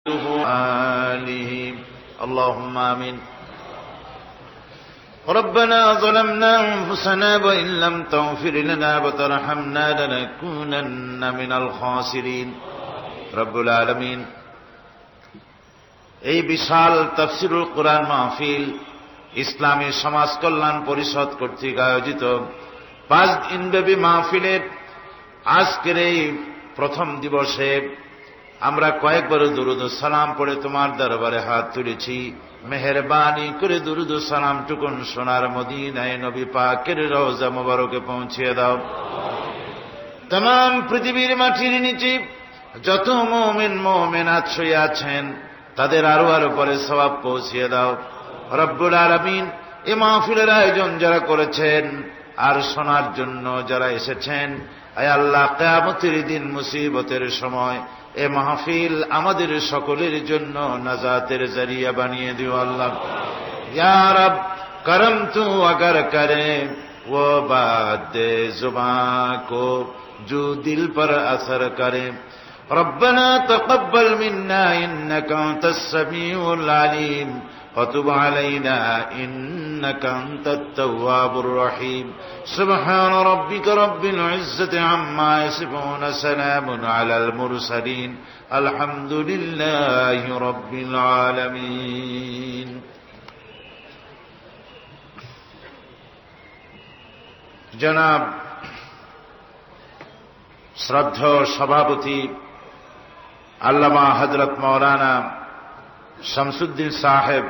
آله اللهم آمين. ربنا ظلمنا أنفسنا وإن لم تغفر لنا وترحمنا لنكونن من الخاسرين. رب العالمين এই বিশাল তাফসীরুল কুরআন মাহফিল ইসলামী সমাজ কল্যাণ পরিষদ কর্তৃক আয়োজিত 5 দিনব্যাপী মাহফিলের আজকের এই প্রথম দিবসে আমরা কয়েকবার দুরূদ ও সালাম পড়ে তোমার দরবারে হাত তুলেছি। মেহেরবানি করে দুরূদ ও সালাম টুকুন সোনার মদিনায় নবী পাকের রওজা মোবারকে পৌঁছিয়ে দাও। तमाम পৃথিবীর মাটির নিচে যত মুমিন মুমিনাত শুয়ে আছেন তাদের আরো আরো পরে সওয়াব পৌঁছিয়ে দাও। রব্বুল আলামিন এই মাহফিলের আয়োজন যারা করেছেন আর শোনার জন্য যারা এসেছেন, আয় আল্লাহ কিয়ামতের দিন মুসিবতের সময় এ মাহফিল আমাদের সকলের জন্য নাজাতের জরিয়া বানিয়ে দিও আল্লাহ। ইয়া রব করম তু अगर करे वो बात जुबां को जो दिल पर असर करे। ربنا تقبل منا إنك أنت السميع العليم وتب علينا إنك أنت التواب الرحيم. سبحان ربك رب العزة عما يصفون سلام على المرسلين الحمد لله رب العالمين. জনাব শ্রদ্ধেয় সভাপতি আল্লামা হযরত মাওলানা শামসুদ্দিন সাহেব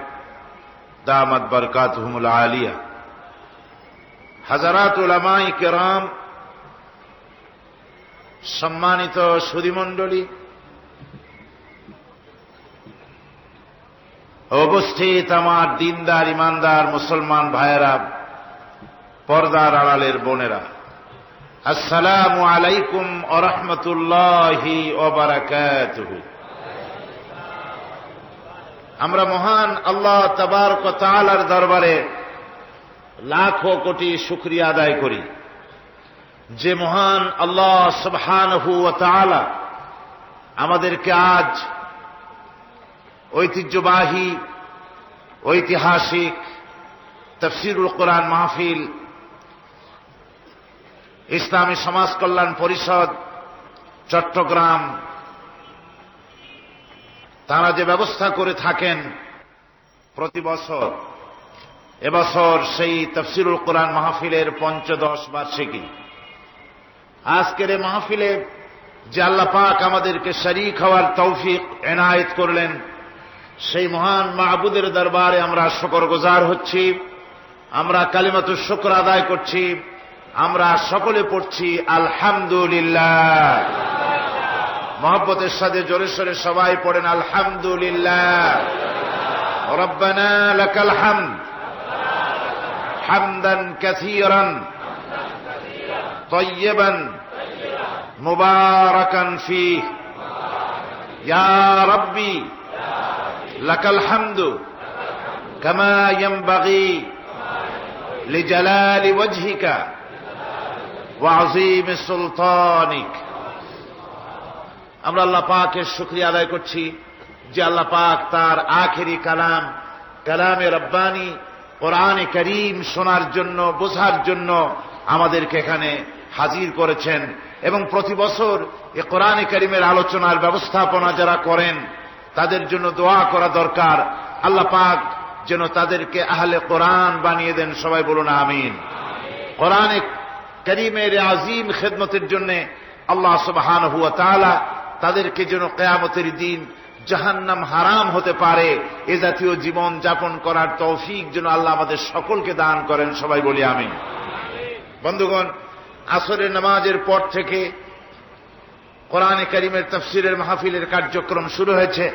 দামাত বরকাতুহুমুল আলিয়া, হাজারাত উলামায়ে কেরাম, সম্মানিত সুধীমণ্ডলী, উপস্থিত আমার দিনদার ইমানদার মুসলমান ভাইয়েরা, পর্দার আড়ালের বোনেরা, আসসালামু আলাইকুম ওয়া রাহমাতুল্লাহি ওয়া বারাকাতুহু। আমরা মহান আল্লাহ তাবারক ওয়া তাআলার দরবারে লাখো কোটি শুকরিয়া আদায় করি যে মহান আল্লাহ সুবহানাহু ওয়া তাআলা আমাদেরকে আজ ঐতিহ্যবাহী ঐতিহাসিক তাফসীরুল কুরআন মাহফিল ইসলামী সমাজ কল্যাণ পরিষদ চট্টগ্রাম তারা যে ব্যবস্থা করে থাকেন প্রতি বছর, এবছর সেই তাফসীরুল কুরআন মাহফিলের ৫৫ বার্ষিকী। আজকের এই মাহফিলে যে আল্লাহ পাক আমাদেরকে শরীক হওয়ার তৌফিক এনায়েত করলেন, সেই মহান মাহবুদের দরবারে আমরা শুকরগুজার হচ্ছি, আমরা কালিমাতুশ শুকর আদায় করছি, আমরা সকলে পড়ছি আলহামদুলিল্লাহ। মহব্বতের সাথে জোরে সোরে সবাই পড়েন আলহামদুলিল্লাহ। রব্বানা লাকাল হামদ হামদান কাসীরান তাইয়্যিবান মুবারাকান ফীহ। ইয়া রাব্বি লাকাল হামদু কামা ইয়ানবাগী লিজালালি ওয়াজহিকা ওয়া আযীমি সুলতানিক। আমরা আল্লাহ পাকের শুকরিয়া আদায় করছি যে আল্লাহ পাক তার আখেরি কালাম কালামে রব্বানি কোরআনে কারীম শোনার জন্য, বোঝার জন্য আমাদেরকে এখানে হাজির করেছেন। এবং প্রতি বছর এই কোরআনে কারীমের আলোচনার ব্যবস্থাপনা যারা করেন তাদের জন্য দোয়া করা দরকার। আল্লাহ পাক যেন তাদেরকে আহলে কোরআন বানিয়ে দেন। সবাই বলুন আমিন। কোরআনে কারীমের আযীম খেদমতের জন্য আল্লাহ সুবহানাহু ওয়া তাআলা তাদেরকে যেন কিয়ামতের দিন জাহান্নাম হারাম হতে পারে এ জাতীয় জীবন যাপন করার তৌফিক যেন আল্লাহ আমাদের সকলকে দান করেন। সবাই বলি আমিন। বন্ধুগণ, আসরের নামাজের পর থেকে কোরআনে কারীমের তাফসীরের মাহফিলের কার্যক্রম শুরু হয়েছে।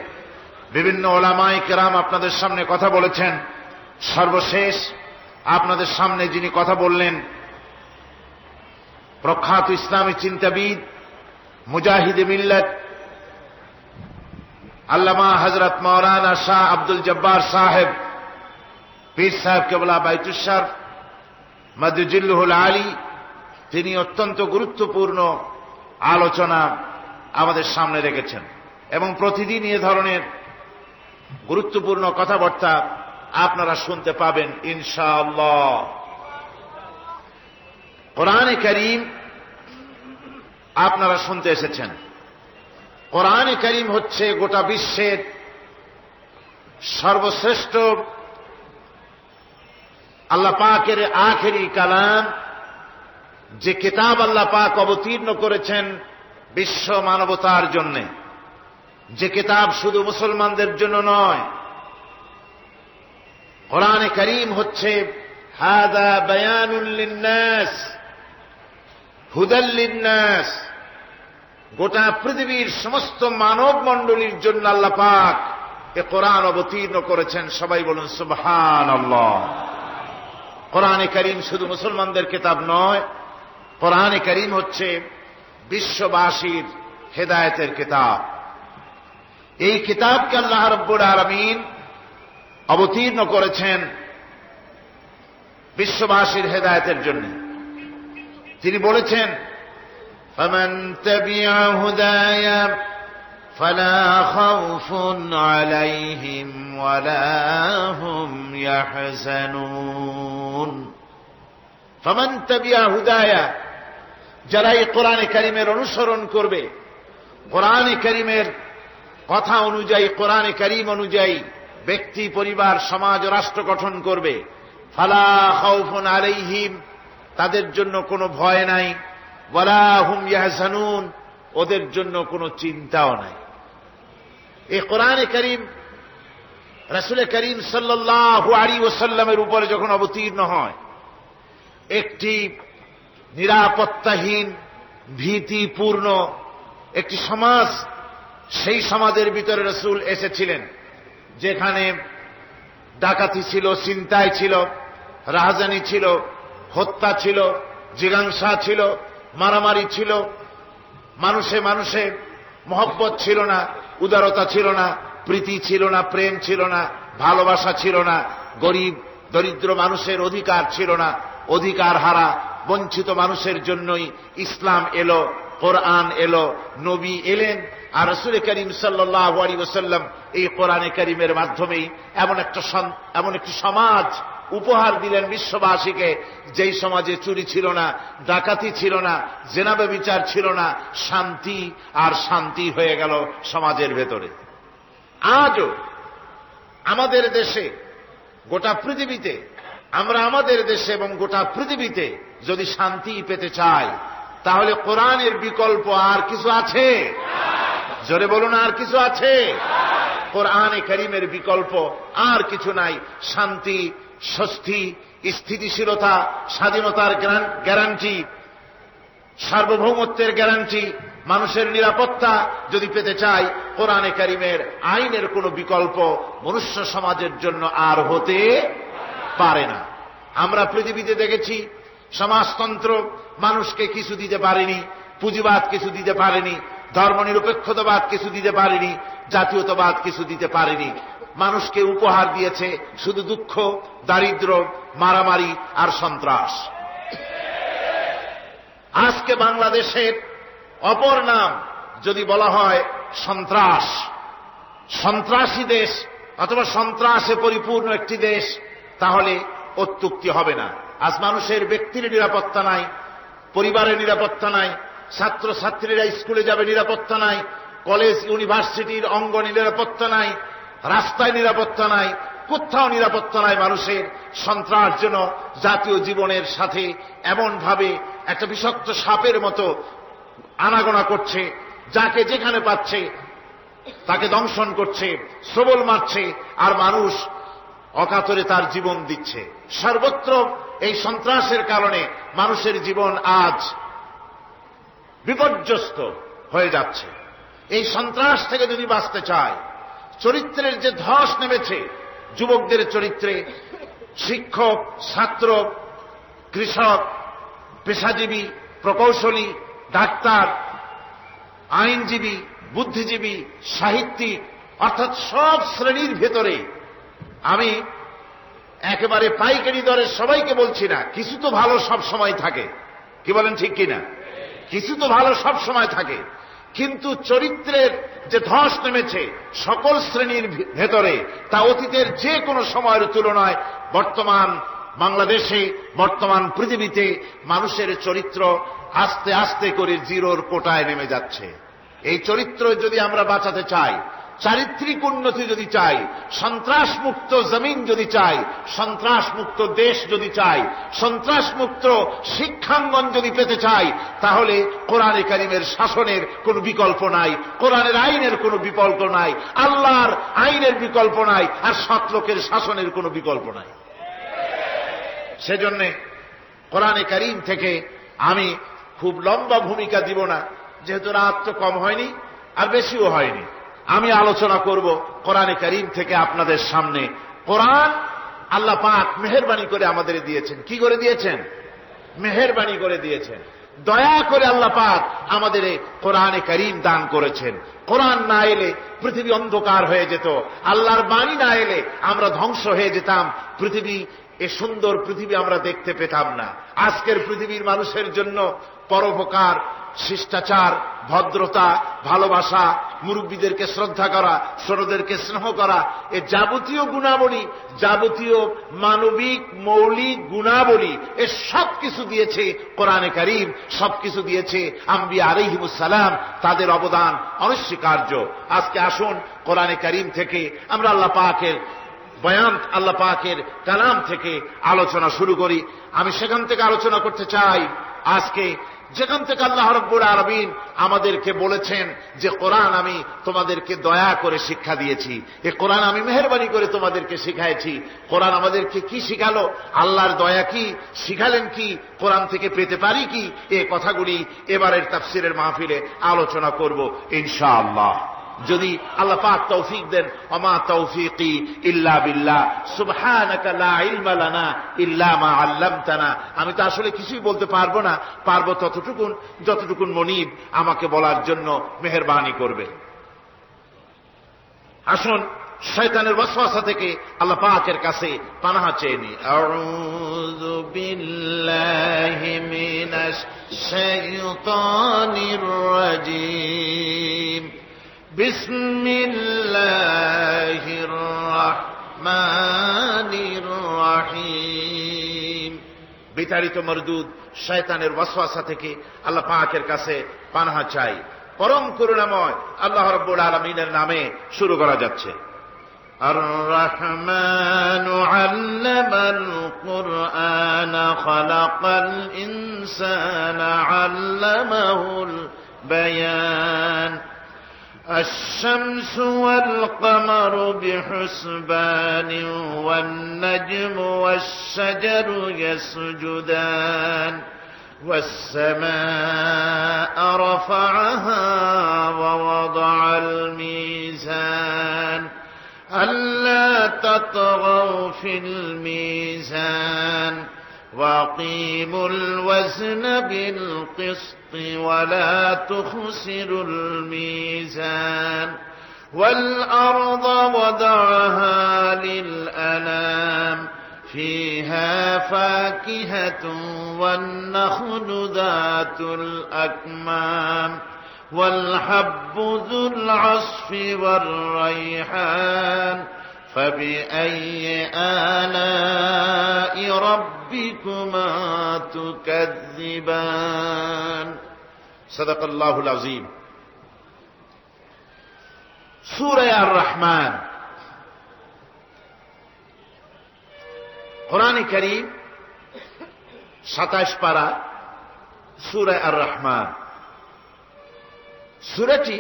বিভিন্ন উলামায়ে কেরাম আপনাদের সামনে কথা বলেছেন। সর্বশেষ আপনাদের সামনে যিনি কথা বললেন প্রখ্যাত ইসলামী চিন্তাবিদ, মুজাহিদে মিল্লাত আল্লামা হযরত মাওলানা শাহ আব্দুল জব্বার সাহেব, পীর সাহেব কেবলা বাইতুশ শরফ মাদজিল্লুহুল আলী, তিনি অত্যন্ত গুরুত্বপূর্ণ আলোচনা আমাদের সামনে রেখেছেন। এবং প্রতিদিন এ ধরনের গুরুত্বপূর্ণ কথাবার্তা আপনারা শুনতে পাবেন ইনশাআল্লাহ। কোরআনে কারীম আপনারা শুনতে এসেছেন। কোরআনে কারীম হচ্ছে গোটা বিশ্বের সর্বশ্রেষ্ঠ আল্লাহ পাকের আখেরি কালাম, যে কিতাব আল্লাহ পাক অবতীর্ণ করেছেন বিশ্ব মানবতার জন্য, যে কিতাব শুধু মুসলমানদের জন্য নয়। কোরআনে কারীম হচ্ছে হাযা বায়ানুল লিন্নাস হুদাল লিন্নাস, গোটা পৃথিবীর সমস্ত মানব মণ্ডলীর জন্য আল্লাহ পাক এ কোরআন অবতীর্ণ করেছেন। সবাই বলুন সুবহানাল্লাহ। কোরআনে কারীম শুধু মুসলমানদের কিতাব নয়, কোরআনে কারীম হচ্ছে বিশ্ববাসীর হেদায়েতের কিতাব। এই কিতাবকে আল্লাহ রাব্বুল আলামিন অবতীর্ণ করেছেন বিশ্ববাসীর হেদায়েতের জন্য। তিনি বলেছেন, ফামান তাবিআ হুদায়া ফালা খাউফুন আলাইহিম ওয়ালা হুম ইয়াহজানুন। ফামান তাবিআ হুদায়া, যারা এই কোরআনে কারীমের অনুসরণ করবে, কোরআনে কারীমের কথা অনুযায়ী, কোরআনে কারীম অনুযায়ী ব্যক্তি, পরিবার, সমাজ, রাষ্ট্র গঠন করবে, ফালা খাউফুন আলাইহিম, তাদের জন্য কোনো ভয় নাই, ওয়ালা হুম ইয়াহজানুন, ওদের জন্য কোনো চিন্তাও নাই। এই কোরআনে কারীম রাসূল করিম সাল্লাল্লাহু আলাইহি ওয়াসাল্লামের উপরে যখন অবতীর্ণ হয়, একটি নিরাপত্তাহীন, ভীতিপূর্ণ একটি সমাজ, সেই সমাজের ভিতরে রাসূল এসেছিলেন, যেখানে ডাকাতি ছিল, ছিনতাই ছিল, রাহাজানি ছিল, হত্যা ছিল, জিজ্ঞাসা ছিল, মারামারি ছিল, মানুষে মানুষে মহব্বত ছিল না, উদারতা ছিল না, প্রীতি ছিল না, প্রেম ছিল না, ভালোবাসা ছিল না, গরিব দরিদ্র মানুষের অধিকার ছিল না, অধিকার হারা বঞ্চিত মানুষের জন্যই ইসলাম এলো, কোরআন এলো, নবী এলেন। আর রাসূল করিম সাল্লাল্লাহু আলাইহি ওয়াসাল্লাম এই কোরআনে কারীমের মাধ্যমেই এমন একটি সমাজ উপহার দিলেন বিশ্ববাসীকে, যেই সমাজে চুরি ছিল না, ডাকাতি ছিল না, জেনা ব্যভিচার ছিল না, শান্তি আর শান্তি হয়ে গেল সমাজের ভেতরে। আজও আমাদের দেশে, গোটা পৃথিবীতে, আমরা আমাদের দেশে এবং গোটা পৃথিবীতে যদি শান্তি পেতে চাই, তাহলে কোরআনের বিকল্প আর কিছু আছে? জোরে বলুন, আর কিছু আছে? কোরআনে কারীমের বিকল্প আর কিছু নাই। শান্তি, স্বস্তি, স্থিতিশীলতা, স্বাধীনতার গ্যারান্টি, সার্বভৌমত্বের গ্যারান্টি, মানুষের নিরাপত্তা যদি পেতে চাই, কোরআনে কারীমের আইনের কোনো বিকল্প মনুষ্য সমাজের জন্য আর হতে পারে না। আমরা পৃথিবীতে দেখেছি সমাজতন্ত্র মানুষকে কিছু দিতে পারেনি, পুঁজিবাদ কিছু দিতে পারেনি, ধর্মনিরপেক্ষতাবাদ কিছু দিতে পারেনি, জাতীয়তাবাদ কিছু দিতে পারেনি। মানুষকে উপহার দিয়েছে শুধু দুঃখ, দারিদ্র্য, মারামারি আর সন্ত্রাস। আজকে বাংলাদেশের অপর নাম যদি বলা হয় সন্ত্রাস, সন্ত্রাসী দেশ অথবা সন্ত্রাসে পরিপূর্ণ একটি দেশ, তাহলে অত্যুক্তি হবে না। আজ মানুষের ব্যক্তির নিরাপত্তা নাই, পরিবারের নিরাপত্তা নাই, ছাত্র ছাত্রীরা স্কুলে যাবে নিরাপত্তা নাই, কলেজ ইউনিভার্সিটির অঙ্গনে নিরাপত্তা নাই, রাস্তায় নিরাপত্তা নাই, কোথাও নিরাপত্তা নাই মানুষের। সন্ত্রাস যেন জাতীয় জীবনের সাথে এমনভাবে একটা বিষাক্ত সাপের মতো আনাগোনা করছে, যাকে যেখানে পাচ্ছে তাকে দংশন করছে, সবল মারছে, আর মানুষ অকাতরে তার জীবন দিচ্ছে। সর্বত্র এই সন্ত্রাসের কারণে মানুষের জীবন আজ বিপর্যস্ত হয়ে যাচ্ছে। এই সন্ত্রাস থেকে যদি বাঁচতে চায়, চরিত্রের যে ধস নেমেছে যুবকদের চরিত্রে, শিক্ষক, ছাত্র, কৃষক, পেশাজীবী, প্রকৌশলী, ডাক্তার, আইনজীবী, বুদ্ধিজীবী, সাহিত্যিক, অর্থাৎ সব শ্রেণীর ভেতরে, আমি একেবারে পাইকারি দরে সবাইকে বলছি না, কিছু তো ভালো সব সময় থাকে, কি বলেন ঠিক কিনা? কিছু তো ভালো সব সময় থাকে, কিন্তু চরিত্রের যে ধস নেমেছে সকল শ্রেণীর ভেতরে, তা অতীতের যে কোনো সময়ের তুলনায় বর্তমান বাংলাদেশে, বর্তমান পৃথিবীতে মানুষের চরিত্র আস্তে আস্তে করে জিরোর কোটায় নেমে যাচ্ছে। এই চরিত্র যদি আমরা বাঁচাতে চাই, চারিত্রিক উন্নতি যদি চাই, সন্ত্রাসমুক্ত জমিন যদি চাই, সন্ত্রাসমুক্ত দেশ যদি চাই, সন্ত্রাসমুক্ত শিক্ষাঙ্গন যদি পেতে চাই, তাহলে কোরআনে কারিমের শাসনের কোনো বিকল্প নাই, কোরআনের আইনের কোনো বিকল্প নাই, আল্লাহর আইনের বিকল্প নাই, আর সৎ লোকের শাসনের কোনো বিকল্প নাই। সেজন্য কোরআনে কারিম থেকে আমি খুব লম্বা ভূমিকা দিব না, যেহেতু রাত তো কম হয়নি আর বেশিও হয়নি। আমি আলোচনা করব কোরআনে কারিম থেকে আপনাদের সামনে। কোরআন আল্লাহ পাক মেহেরবানি করে আমাদের দিয়েছেন। কি করে দিয়েছেন? মেহেরবানি করে দিয়েছেন, দয়া করে আল্লাহ পাক আমাদের কোরআনে কারিম দান করেছেন। কোরআন না এলে পৃথিবী অন্ধকার হয়ে যেত, আল্লাহর বাণী না এলে আমরা ধ্বংস হয়ে যেতাম, পৃথিবী, এ সুন্দর পৃথিবী আমরা দেখতে পেতাম না। আজকের পৃথিবীর মানুষের জন্য পরোপকার, শিষ্টাচার, ভদ্রতা, ভালোবাসা, মুরব্বীদেরকে শ্রদ্ধা করা, ছোটদেরকে স্নেহ করা, এ যাবতীয় গুণাবলী, যাবতীয় মানবিক মৌলিক গুণাবলী, এ সব কিছু দিয়েছে কোরআনে কারীম, সবকিছু দিয়েছে আম্বিয়া আলাইহিমুস সালাম। তাদের অবদান অনস্বীকার্য। আজকে আসুন কোরআনে কারীম থেকে আমরা আল্লাহ পাকের বয়ান, আল্লাহ পাকের কালাম থেকে আলোচনা শুরু করি। আমি সেখান থেকে আলোচনা করতে চাই আজকে যেখান থেকে আল্লাহ রাব্বুল আলামিন আমাদেরকে বলেছেন যে কোরআন আমি তোমাদেরকে দয়া করে শিক্ষা দিয়েছি, এ কোরআন আমি মেহেরবানি করে তোমাদেরকে শিখাইছি। কোরআন আমাদেরকে কি শিখালো, আল্লাহর দয়া কি শিখালেন, কি কোরআন থেকে পেতে পারি কি, এই কথাগুলি এবারের তাফসীরের মাহফিলে আলোচনা করব ইনশাআল্লাহ, যদি আল্লাহ পাক তৌফিক দেন। ওমা তৌফিকি ইল্লা বিল্লাহ, সুবহানাকা লা ইলমা লানা ইল্লা মা আল্লামতানা। আমি তো আসলে কিছুই বলতে পারবো না, পারবো যতটুকুন মনিব আমাকে বলার জন্য মেহেরবানি করবে। আসুন শয়তানের ওয়াসওয়াসা থেকে আল্লাহ পাকের কাছে পানাহ চেয়ে নিই। আউযু বিল্লাহি মিনাশ শাইতানির রাজীম। বিসমিল্লাহির রাহমানির রাহিম। বিতাড়িত মরদুদ শয়তানের ওয়াসওয়াসা থেকে আল্লাহ পাকের কাছে পানাহ চাই। পরম করুণাময় আল্লাহ রাব্বুল আলামিনের নামে শুরু করা যাচ্ছে। আর-রাহমানু আল্লামাল কুরআনা খালাকাল ইনসানা আল্লামাহুল বায়ান। الشمس والقمر بحسبان والنجم والشجر يسجدان والسماء رفعها ووضع الميزان ألا تطغوا في الميزان وأقيموا الوزن بالقسط ولا تخسروا الميزان والأرض وضعها للأنام فيها فاكهة والنخل ذات الأكمام والحب ذو العصف والريحان فبأي آلاء ربكما تكذبان صدق الله العظيم। সূরা আর-রহমান, কোরআনে কারীম 27 পারা, সূরা আর-রহমান। সূরাটি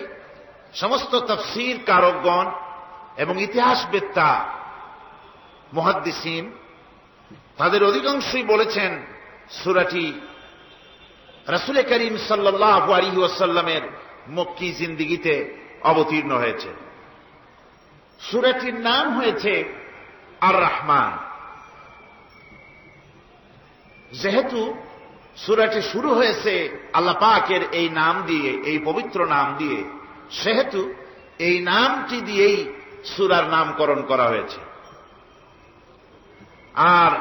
সমস্ত তাফসীর কারকগণ এবং ইতিহাসবেত্তা মুহাদ্দিসিন তাদের অধিকাংশই বলেছেন সূরাটি রাসূল করিম সাল্লাল্লাহু আলাইহি ওয়াসাল্লামের মক্কি জিন্দেগিতে অবতীর্ণ হয়েছে। সূরাটির নাম হয়েছে আর-রহমান। যেহেতু সূরাটি শুরু হয়েছে আল্লাহ পাকের এই নাম দিয়ে, এই পবিত্র নাম দিয়ে, সেহেতু এই নামটি দিয়েই সূরার নামকরণ করা হয়েছে। আর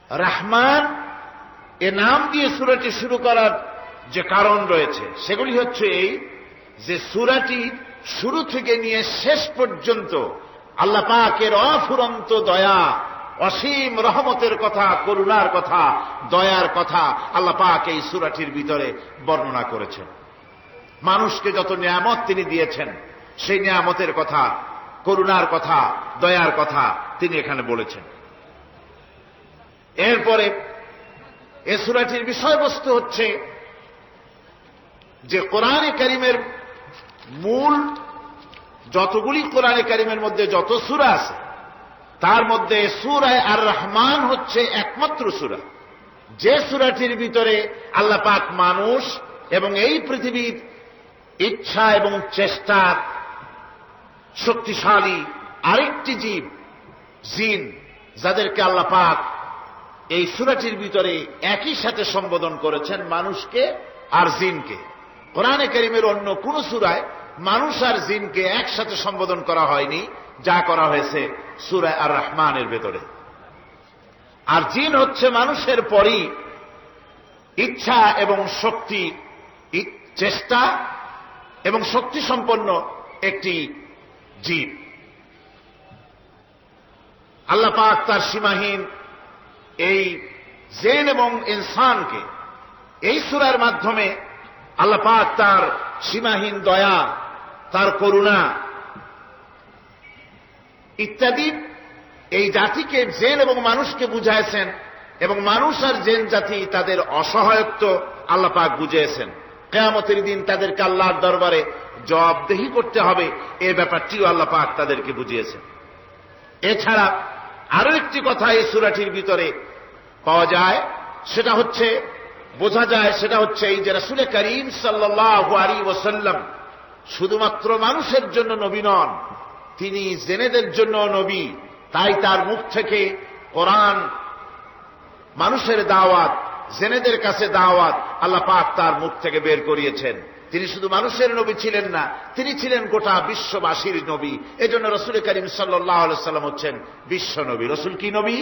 রহমান এ নাম দিয়ে সূরাটি শুরু করার যে কারণ রয়েছে সেগুলি হচ্ছে এই যে সূরাটি শুরু থেকে নিয়ে শেষ পর্যন্ত আল্লাহ পাকের অফুরন্ত দয়া, অসীম রহমতের কথা, করুণার কথা, দয়ার কথা আল্লাহ পাক এই সূরাটির ভিতরে বর্ণনা করেছেন। মানুষকে যত নিয়ামত তিনি দিয়েছেন সেই নিয়ামতের কথা, করুণার কথা, দয়ার কথা তিনি এখানে বলেছেন। এরপরে এই সূরাটির বিষয়বস্তু হচ্ছে যে কোরআনে কারীমের মূল যতগুলি কোরআনে কারীমের মধ্যে যত সূরা আছে তার মধ্যে সূরা আর রহমান হচ্ছে একমাত্র সূরা, যে সূরাটির ভিতরে আল্লাহ পাক মানুষ এবং এই পৃথিবীর ইচ্ছা এবং চেষ্টার শক্তিশালী আরেকটি জীব জিন, যাদেরকে আল্লাহ পাক এই সূরাটির ভিতরে একই সাথে সম্বোধন করেছেন, মানুষকে আর জিনকে। কোরআনে কারীমের অন্য কোন সূরায় মানুষ আর জিনকে একসাথে সম্বোধন করা হয়নি, যা করা হয়েছে সূরা আর রহমানের ভেতরে। আর জিন হচ্ছে মানুষের পরই ইচ্ছা এবং শক্তি, চেষ্টা এবং শক্তি সম্পন্ন একটি জীব। আল্লাহ পাক তার সীমাহীন এই জিন এবং ইনসানকে এই সূরার মাধ্যমে আল্লাহ পাক তার সীমাহীন দয়া, তার করুণা ইত্যাদি এই জাতিকে, জিন এবং মানুষকে বুঝাইছেন, এবং মানুষ আর জিন জাতি তাদের অসহায়ত্ব আল্লাহ পাক বুঝিয়েছেন। কিয়ামতের দিন তাদেরকে আল্লাহর দরবারে জবাবদেহি করতে হবে, এই ব্যাপারটিও আল্লাহ পাক তাদেরকে বুঝিয়েছেন। এছাড়া আরো একটি কথা এই সূরাটির ভিতরে পাওয়া যায়, সেটা হচ্ছে বোঝা যায়, সেটা হচ্ছে এই যে রাসূল করিম সাল্লাল্লাহু আলাইহি ওয়াসাল্লাম শুধুমাত্র মানুষের জন্য নবী নন, তিনি জেনেদের জন্য নবী। তাই তার মুখ থেকে কোরআন, মানুষের দাওয়াত, জেনেদের কাছে দাওয়াত আল্লাহ পাক তার মুখ থেকে বের করিয়েছেন। তিনি শুধু মানুষের নবী ছিলেন না, তিনি ছিলেন গোটা বিশ্ববাসীর নবী। এজন্য রাসূল করিম সাল্লাল্লাহু আলাইহি ওয়াসাল্লাম হচ্ছেন বিশ্ব নবী। রাসূল কি নবী?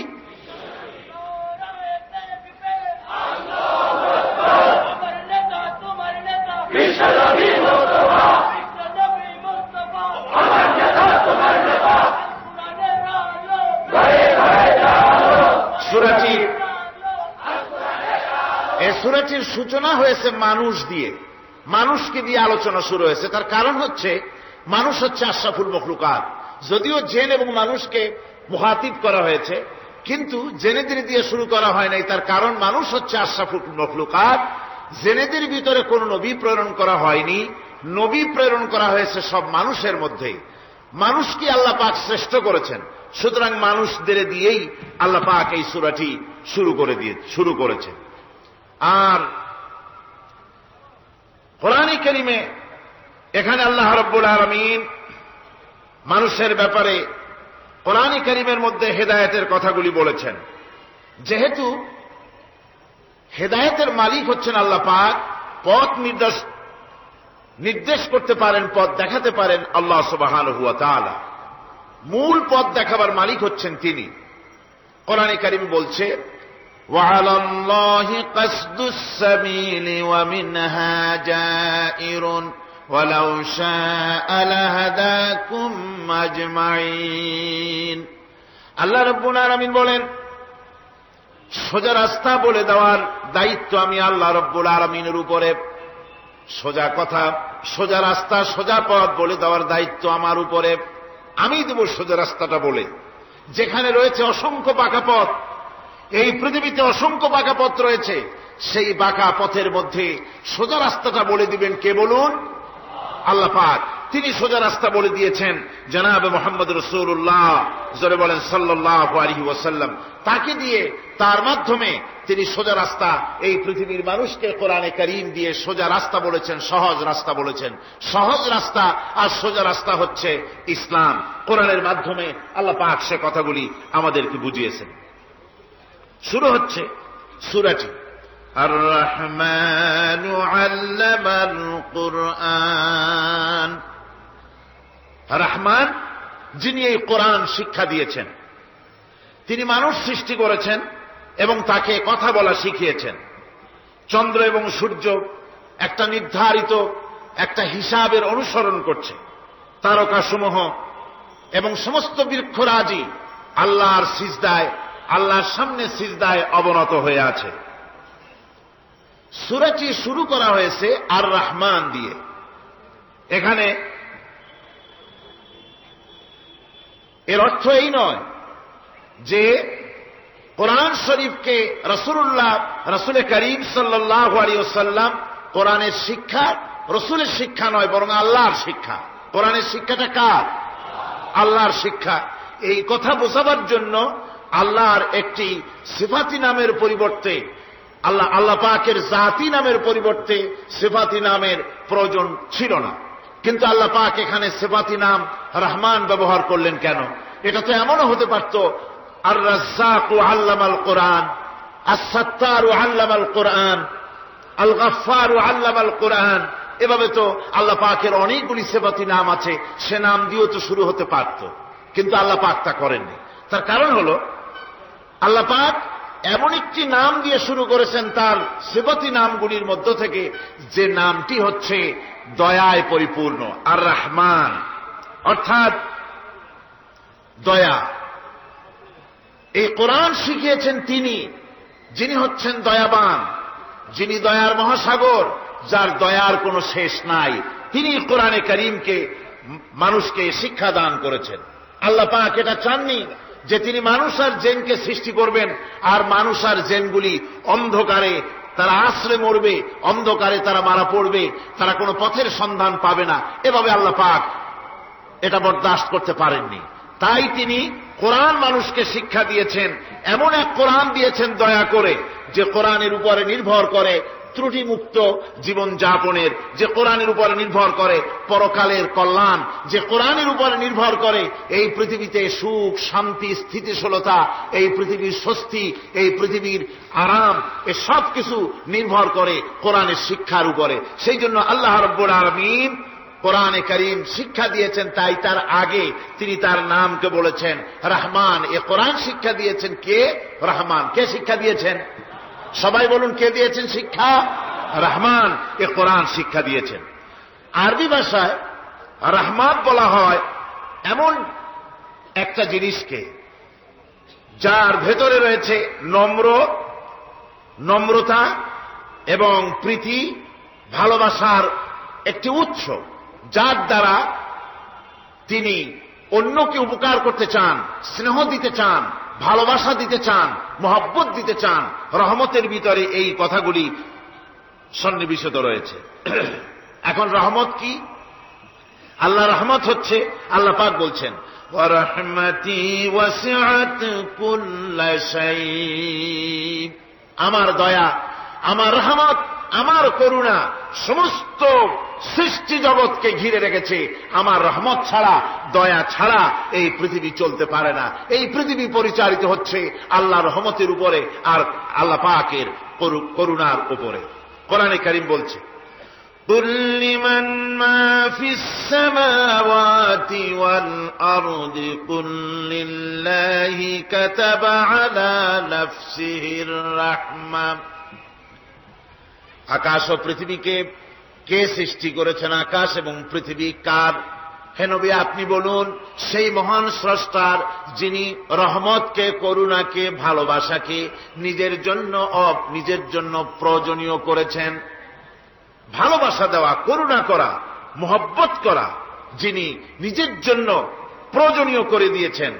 সূরাটির সূচনা হয়েছে মানুষ দিয়ে, মানুষকে দিয়ে আলোচনা শুরু হয়েছে। তার কারণ হচ্ছে মানুষ হচ্ছে আশরাফুল মখলুকাত। যদিও জিন এবং মানুষকে মুখাতিব করা হয়েছে, কিন্তু জেনেদের দিয়ে শুরু করা হয় নাই। তার কারণ মানুষ হচ্ছে আশরাফুল মখলুকাত। জেনেদের ভিতরে কোন নবী প্রেরণ করা হয়নি, নবী প্রেরণ করা হয়েছে সব মানুষের মধ্যে। মানুষকে আল্লাহ পাক শ্রেষ্ঠ করেছেন, সুতরাং মানুষদের দিয়েই আল্লাহ পাক এই সূরাটি শুরু করেছেন। আর কোরআনে কারীমে এখানে আল্লাহ রাব্বুল আলামিন মানুষের ব্যাপারে কোরআনে কারীমের মধ্যে হেদায়েতের কথাগুলি বলেছেন। যেহেতু হেদায়েতের মালিক হচ্ছেন আল্লাহ পাক, পথ নির্দেশ করতে পারেন, পথ দেখাতে পারেন আল্লাহ সুবহানাহু ওয়া তাআলা। মূল পথ দেখাবার মালিক হচ্ছেন তিনি। কোরআনে কারীম বলছে, وعلى الله قصد السبيل ومنها جائر ولو شاء لهداكم أجمعين। আল্লাহ রাব্বুল আলামিন বলেন, সোজা রাস্তা বলে দেওয়ার দায়িত্ব আমি আল্লাহ রাব্বুল আলামিনের উপরে। সোজা কথা, সোজা রাস্তা, সোজা পথ বলে দেওয়ার দায়িত্ব আমার উপরে। আমি দেব সোজা রাস্তাটা বলে। যেখানে রয়েছে অসংখ্য বাঁকা পথ, এই পৃথিবীতে অসংখ্য বাঁকা পথ রয়েছে, সেই বাঁকা পথের মধ্যে সোজা রাস্তাটা বলে দিবেন কে বলুন? আল্লাহ পাক। তিনি সোজা রাস্তা বলে দিয়েছেন জনাবে মুহাম্মদ রাসূলুল্লাহ, জোরে বলেন সাল্লাল্লাহু আলাইহি ওয়াসাল্লাম। তাকে দিয়ে, তার মাধ্যমে তিনি সোজা রাস্তা এই পৃথিবীর মানুষকে কোরআনে কারীম দিয়ে সোজা রাস্তা বলেছেন, সহজ রাস্তা বলেছেন। সহজ রাস্তা আর সোজা রাস্তা হচ্ছে ইসলাম। কোরআনের মাধ্যমে আল্লাহ পাক সে কথাগুলি আমাদেরকে বুঝিয়েছেন। শুরু হচ্ছে সূরাটি আর রহমানু আল্লামাল কুরআন। রহমান, যিনি এই কোরআন শিক্ষা দিয়েছেন। তিনি মানুষ সৃষ্টি করেছেন এবং তাকে কথা বলা শিখিয়েছেন। চন্দ্র এবং সূর্য একটা নির্ধারিত একটা হিসাবের অনুসরণ করছে। তারকাসমূহ এবং সমস্ত বৃক্ষরাজি আল্লাহর সিজদায়, আল্লাহর সামনে সিজদায় অবনত হয়ে আছে। সূরাটি শুরু করা হয়েছে আর রহমান দিয়ে। এখানে এর অর্থ এই নয় যে কোরআন শরীফকে রাসূল করিম সাল্লাল্লাহু আলাইহি ওয়াসাল্লাম কোরআনের শিক্ষা রাসূলের শিক্ষা নয়, বরং আল্লাহর শিক্ষা। কোরআনের শিক্ষাটা কার? আল্লাহর শিক্ষা। এই কথা বোঝাবার জন্য আল্লাহর একটি সিফাতি নামের পরিবর্তে আল্লাহ পাকের জাতি নামের পরিবর্তে সিফাতি নামের প্রয়োজন ছিল না। কিন্তু আল্লাহ পাক এখানে সিফাতি নাম রহমান ব্যবহার করলেন কেন? এটা তো এমনও হতে পারত আর রাজ্জাকু আল্লামাল কোরআন, আস-সাত্তারু আল্লামাল কোরআন, আল গাফফারু আল্লামাল কোরআন। এভাবে তো আল্লাহ পাকের অনেকগুলি সিফাতি নাম আছে, সে নাম দিয়েও তো শুরু হতে পারত, কিন্তু আল্লাহ পাক তা করেননি। তার কারণ হল আল্লাহ পাক এমন একটি নাম দিয়ে শুরু করেছেন তার সিফাতি নামগুলির মধ্য থেকে, যে নামটি হচ্ছে দয়ায় পরিপূর্ণ, আর রহমান, অর্থাৎ দয়া। এই কোরআন শিখিয়েছেন তিনি, যিনি হচ্ছেন দয়াবান, যিনি দয়ার মহাসাগর, যার দয়ার কোনো শেষ নাই। তিনি কোরআনে কারীমকে মানুষকে শিক্ষা দান করেছেন। আল্লাহ পাক এটা চাননি যে তিনি মানুষ আর জিনকে সৃষ্টি করবেন আর মানুষ আর জিনগুলি অন্ধকারে তারা আশ্রে মরবে, অন্ধকারে তারা মারা পড়বে, তারা কোনো পথের সন্ধান পাবে না। এভাবে আল্লাহ পাক এটা বরদাস্ত করতে পারেননি। তাই তিনি কোরআন মানুষকে শিক্ষা দিয়েছেন, এমন এক কোরআন দিয়েছেন দয়া করে, যে কোরআনের উপরে নির্ভর করে ত্রুটিমুক্ত জীবন যাপনের, যে কোরআনের উপরে নির্ভর করে পরকালের কল্যাণ, যে কোরআনের উপরে নির্ভর করে এই পৃথিবীতে সুখ, শান্তি, স্থিতিশীলতা, এই পৃথিবীর স্বস্তি, এই পৃথিবীর আরাম, এ সব কিছু নির্ভর করে কোরআনের শিক্ষার উপরে। সেই জন্য আল্লাহ রাব্বুল আলামিন কোরআনে কারীম শিক্ষা দিয়েছেন। তাই তার আগে তিনি তার নামকে বলেছেন রহমান। এ কোরআন শিক্ষা দিয়েছেন কে? রহমান। কে শিক্ষা দিয়েছেন? সবাই বলুন, কে দিয়েছেন শিক্ষা? রহমান। এ কোরআন শিক্ষা দিয়েছেন। আরবি ভাষায় রহমান বলা হয় এমন একটা জিনিসকে যার ভেতরে রয়েছে নম্রতা এবং প্রীতি, ভালোবাসার একটি উৎস, যার দ্বারা তিনি অন্যকে উপকার করতে চান, স্নেহ দিতে চান, ভালোবাসা দিতে চান, মহব্বত দিতে চান। রহমতের ভিতরে এই কথাগুলি সন্নিবেশিত রয়েছে। এখন রহমত কি? আল্লাহ রহমত হচ্ছে, আল্লাহ পাক বলছেন ওয়া রাহমাতি ওয়াসিআত কুল্লা শাই, আমার দয়া, আমার রহমত, আমার করুণা সমস্ত সৃষ্টি জগৎকে ঘিরে রেখেছে। আমার রহমত ছাড়া, দয়া ছাড়া এই পৃথিবী চলতে পারে না। এই পৃথিবী পরিচালিত হচ্ছে আল্লাহর রহমতের উপরে আর আল্লাহ পাকের করুণার উপরে। কোরআনে কারীম বলছে কুল লিমান মা ফিস সামাওয়াতি ওয়াল আরদি কুল লিল্লাহি কাতাবা আলা নাফসিহির রাহমা। আকাশ ও পৃথিবীকে কে সৃষ্টি করেছেন? আকাশ এবং পৃথিবী কার? হে নবী, আপনি বলুন, সেই মহান স্রষ্টার, যিনি রহমতকে, করুণাকে, ভালোবাসাকে নিজের জন্য প্রয়োজনীয় করেছেন। ভালোবাসা দেওয়া, করুণা করা, মহব্বত করা, যিনি নিজের জন্য প্রয়োজনীয় করে দিয়েছেন।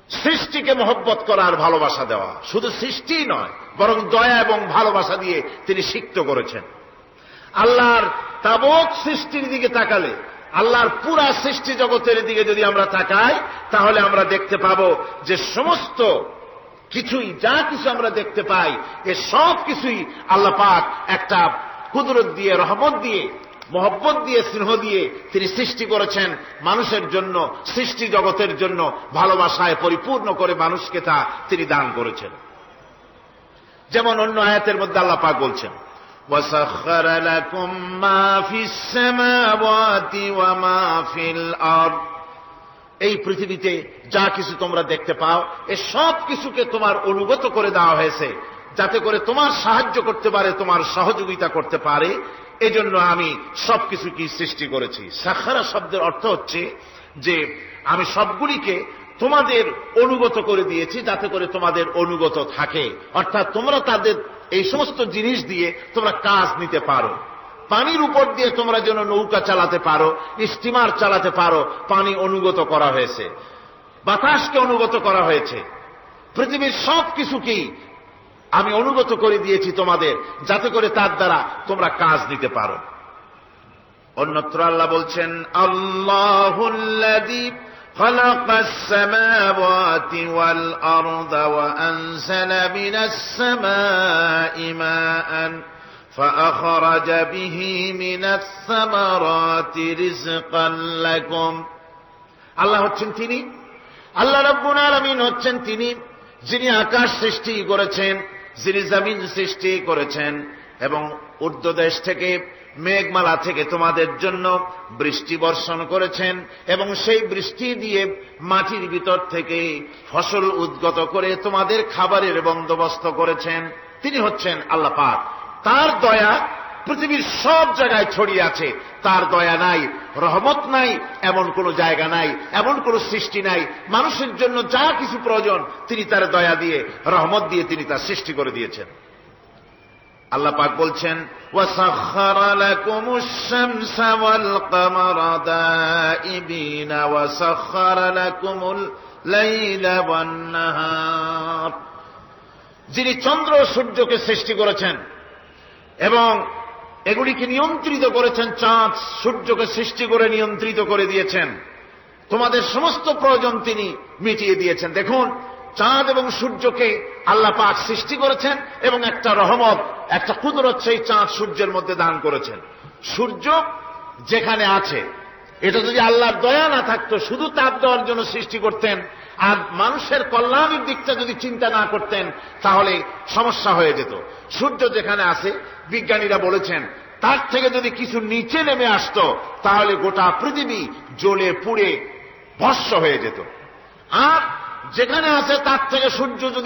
সৃষ্টিকে মহব্বত করা আর ভালোবাসা দেওয়া, শুধু সৃষ্টি নয়, বরং দয়া এবং ভালোবাসা দিয়ে তিনি সিক্ত করেছেন। আল্লাহর তাবৎ সৃষ্টির দিকে তাকালে, আল্লাহর পুরা সৃষ্টি জগতের দিকে যদি আমরা তাকাই, তাহলে আমরা দেখতে পাব যে সমস্ত কিছুই, যা কিছু আমরা দেখতে পাই, এ সব কিছুই আল্লাহ পাক একটা কুদরত দিয়ে, রহমত দিয়ে, মহব্বত দিয়ে, স্নেহ দিয়ে তিনি সৃষ্টি করেছেন মানুষের জন্য, সৃষ্টি জগতের জন্য। ভালোবাসায় পরিপূর্ণ করে মানুষকে তা তিনি দান করেছেন। যেমন অন্য আয়াতের মধ্যে আল্লাহ পাক বলছেন وَسَخَّرَ لَكُم مَّا فِي السَّمَاوَاتِ وَمَا فِي الْأَرْضِ। এই পৃথিবীতে যা কিছু তোমরা দেখতে পাও, এ সব কিছুকে তোমার অনুগত করে দেওয়া হয়েছে যাতে করে তোমার সাহায্য করতে পারে, তোমার সহযোগিতা করতে পারে, এজন্য আমি সবকিছুকে সৃষ্টি করেছি। সাখারা শব্দের অর্থ হচ্ছে যে আমি সবগুলিকে তোমাদের অনুগত করে দিয়েছি যাতে করে তোমাদের অনুগত থাকে, অর্থাৎ তোমরা তাদের এই সমস্ত জিনিস দিয়ে তোমরা কাজ নিতে পারো। পানির উপর দিয়ে তোমরা যেন নৌকা চালাতে পারো, স্টিমার চালাতে পারো, পানি অনুগত করা হয়েছে, বাতাসকে অনুগত করা হয়েছে, পৃথিবীর সব কিছুকেই আমি অনুগত করে দিয়েছি তোমাদের, যাতে করে তার দ্বারা তোমরা কাজ নিতে পারো। অন্যত্র আল্লাহ বলছেন, আল্লাহুল্লাযী খালাকাস সামাওয়াতি ওয়াল আরদা ওয়া আনজালা মিনাস সামাই মাআন فأخرج به من الثمرات رزقا لكم। আল্লাহ হচ্ছেন তিনি, আল্লাহ রাব্বুল আলামিন হচ্ছেন তিনি যিনি আকাশ সৃষ্টি করেছেন, যিনি জমিন সৃষ্টি করেছেন এবং ঊর্ধ্বদেশ থেকে মেঘমালা থেকে তোমাদের জন্য বৃষ্টি বর্ষণ করেছেন এবং সেই বৃষ্টি দিয়ে মাটির ভিতর থেকে ফসল উদ্গত করে তোমাদের খাবারের বন্দোবস্ত করেছেন। তিনি হচ্ছেন আল্লাহ পাক। তার দয়া পৃথিবীর সব জায়গায় ছড়িয়ে আছে। তার দয়া নাই, রহমত নাই, এমন কোন জায়গা নাই, এমন কোন সৃষ্টি নাই। মানুষের জন্য যা কিছু প্রয়োজন তিনি তার দয়া দিয়ে, রহমত দিয়ে তিনি তার সৃষ্টি করে দিয়েছেন। আল্লাহ পাক বলছেন, ওয়াসাখখারা লাকুমুশ শামসা ওয়াল কামারা দাইবিনা ওয়াসাখখারা লাকুমুল লাইলা ওয়ান নাহার। যিনি চন্দ্র সূর্যকে সৃষ্টি করেছেন এবং এগুলিকে নিয়ন্ত্রিত করেছেন, চাঁদ সূর্যকে সৃষ্টি করে নিয়ন্ত্রিত করে দিয়েছেন, তোমাদের সমস্ত প্রয়োজন তিনি মিটিয়ে দিয়েছেন। দেখুন, চাঁদ এবং সূর্যকে আল্লাহ পাক সৃষ্টি করেছেন এবং একটা রহমত, একটা কুদরত সেই চাঁদ সূর্যের মধ্যে দান করেছেন। সূর্য যেখানে আছে, এটা যদি আল্লাহর দয়া না থাকতো, শুধু তাপ দেওয়ার জন্য সৃষ্টি করতেন আর মানুষের কল্যাণের দিকটা যদি চিন্তা না করতেন, তাহলে সমস্যা হয়ে যেত। সূর্য যেখানে আছে, বিজ্ঞানীরা বলেছেন তার থেকে যদি কিছু নিচে নেমে আসতো তাহলে গোটা পৃথিবী জ্বলে পুড়ে ভস্ম হয়ে যেত। আর যেখানে আছে তার থেকে সূর্য যদি